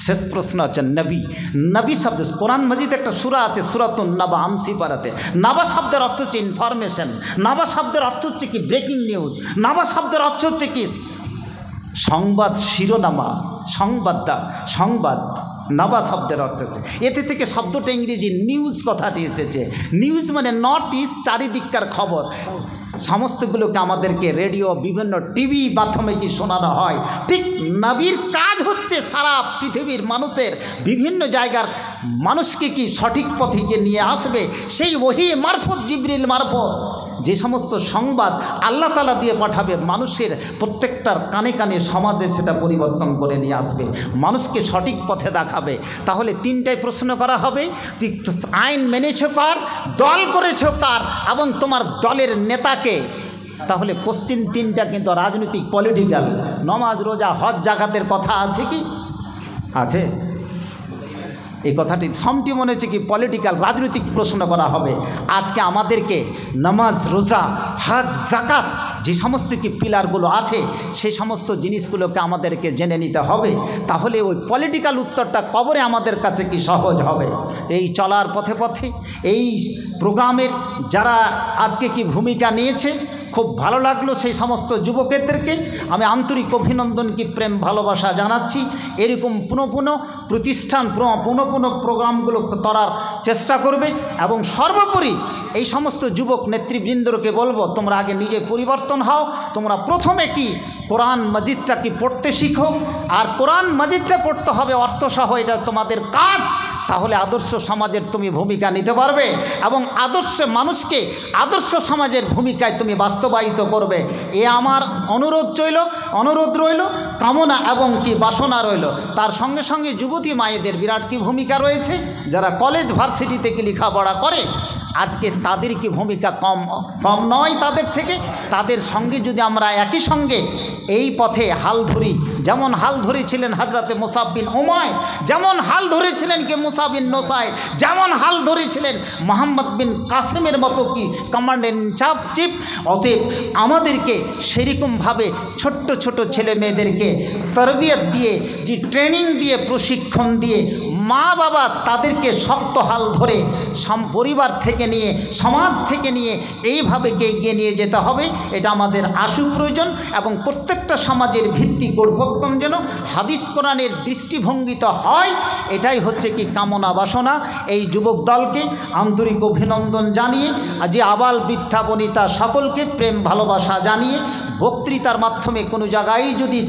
শেষ প্রশ্ন হচ্ছে নবী। নবী শব্দ কোরআন মাজিদে একটা সূরা আছে, সূরাতুন নাবা, আমসি পারাতে। নাবা শব্দের অর্থ হচ্ছে ইনফরমেশন, নাবা শব্দের অর্থ হচ্ছে কি ব্রেকিং নিউজ, নাবা শব্দের অর্থ হচ্ছে কি সংবাদ, শিরোনামা, সংবাদ। নাবা শব্দের অর্থ হচ্ছে, এতে থেকে শব্দটা ইংরেজি নিউজ কথাটি এসেছে। নিউজ মানে নর্থ ইস্ট, চারিদিককার খবর। সমস্তগুলোকে আমাদেরকে রেডিও, বিভিন্ন টিভি মাধ্যমে কি শোনানো হয়। ঠিক নবীর কাজ হচ্ছে সারা পৃথিবীর মানুষের বিভিন্ন জায়গার মানুষকে কি সঠিক পথে নিয়ে আসবে, সেই ওহী মারফত, জিবরিল মারফত যে সমস্ত সংবাদ আল্লাহ তাআলা দিয়ে পাঠাবে, মানুষের প্রত্যেকটার কানে কানে সমাজে সেটা পরিবর্তন করে নিয়ে আসবে, মানুষকে সঠিক পথে দেখাবে। তাহলে 3টাই প্রশ্ন করা হবে, আইন মেনেছো কার, দল করেছো কার, এবং তোমার দলের নেতাকে। তাহলে কোশ্চিন 3টা কিন্তু রাজনৈতিক, পলিটিক্যাল। নমাজ, রোজা, হজ, জাকাতের কথা আছে কি? আছে। এই কথাটি সমটি মনে হচ্ছে কি পলিটিক্যাল, রাজনৈতিক প্রশ্ন করা হবে। আজকে আমাদেরকে নামাজ, রোজা, হজ, জাকাত যে সমস্ত কি পিলারগুলো আছে সেই সমস্ত জিনিসগুলোকে আমাদেরকে জেনে নিতে হবে, তাহলে ওই পলিটিক্যাল উত্তরটা কবরে আমাদের কাছে কি সহজ হবে। এই চলার পথে পথে এই প্রোগ্রামের যারা আজকে কি ভূমিকা নিয়েছে, খুব ভালো লাগলো। সেই সমস্ত যুবকেদেরকে আমি আন্তরিক অভিনন্দন কি প্রেম ভালোবাসা জানাচ্ছি। এরকম পুনঃ প্রতিষ্ঠান পুনঃ প্রোগ্রামগুলো করার চেষ্টা করবে এবং সর্বোপরি এই সমস্ত যুবক নেতৃবৃন্দকে বলবো, তোমরা আগে নিজে পরিবর্তন হও। তোমরা প্রথমে কি কোরআন মাজিদটা কি পড়তে শিখো, আর কোরআন মাজিদটা পড়তে হবে অর্থসহ, এটা তোমাদের কাজ। তাহলে আদর্শ সমাজের তুমি ভূমিকা নিতে পারবে এবং আদর্শ মানুষকে আদর্শ সমাজের ভূমিকায় তুমি বাস্তবায়িত করবে। এ আমার অনুরোধ রইল, কামনা এবং কি বাসনা রইল। তার সঙ্গে সঙ্গে যুবতী মায়েদের বিরাট কি ভূমিকা রয়েছে, যারা কলেজ ভার্সিটিতে কি লেখাপড়া করে, আজকে তাদের কি ভূমিকা কম নয় তাদের থেকে। তাদের সঙ্গে যদি আমরা একই সঙ্গে এই পথে হাল ধরি, যেমন হাল ধরেছিলেন হজরতে মুসাব বিন উমাইর, যেমন হাল ধরেছিলেন কি মুসা বিন নোসাইর, যেমন হাল ধরেছিলেন মোহাম্মদ বিন কাসেমের মতো কি কমান্ডেন্ট চিফ। অতএব আমাদেরকে সেরকমভাবে ছোট্ট ছোট ছেলে মেয়েদেরকে তরবিয়ত দিয়ে, যে ট্রেনিং দিয়ে, প্রশিক্ষণ দিয়ে, মা বাবা তাদেরকে শক্ত হাল ধরে পরিবার থেকে নিয়ে, সমাজ থেকে নিয়ে এইভাবে এগিয়ে নিয়ে যেতে হবে। এটা আমাদের আশু প্রয়োজন এবং প্রত্যেকটা সমাজের ভিত্তি পরিবর্তন যেন হাদিস কোরআনের দৃষ্টিভঙ্গিত হয়, এটাই হচ্ছে কি কামনা বাসনা। এই যুবক দলকে আন্তরিক অভিনন্দন জানিয়ে, যে আবাল বৃদ্ধা বনিতা সকলকে প্রেম ভালোবাসা জানিয়ে, বক্তৃতার মাধ্যমে কোনো জায়গায় যদি